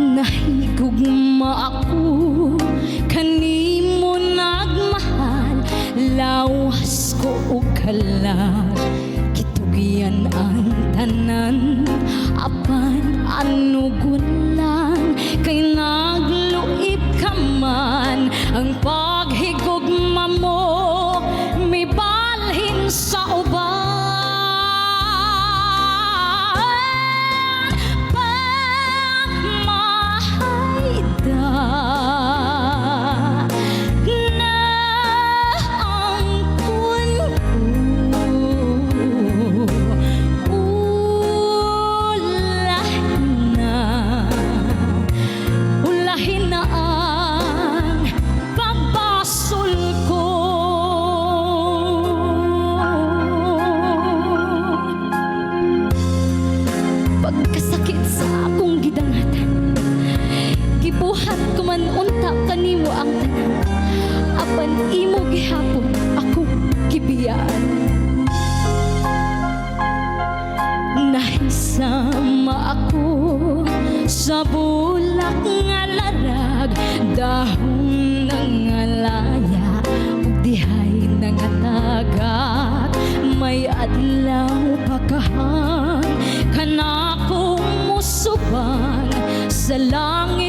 Nahigugma ako kanimo nagmahal, lawas ko og kalag, gitugian ang tanan, apan anugon lang kay nagluib ka man. Ang paghigugma mo may balhin sa uban. Pagkasakit sa akong gidangatan, gibuhat ko man unta kanimo ang tanan, apan imo gihapon ako gibiyaan. Nahisama ako sa bulak nga larag, dahon nga laya ug dihay nangatagak. May adlaw pagkahang kanakong musubang sa langit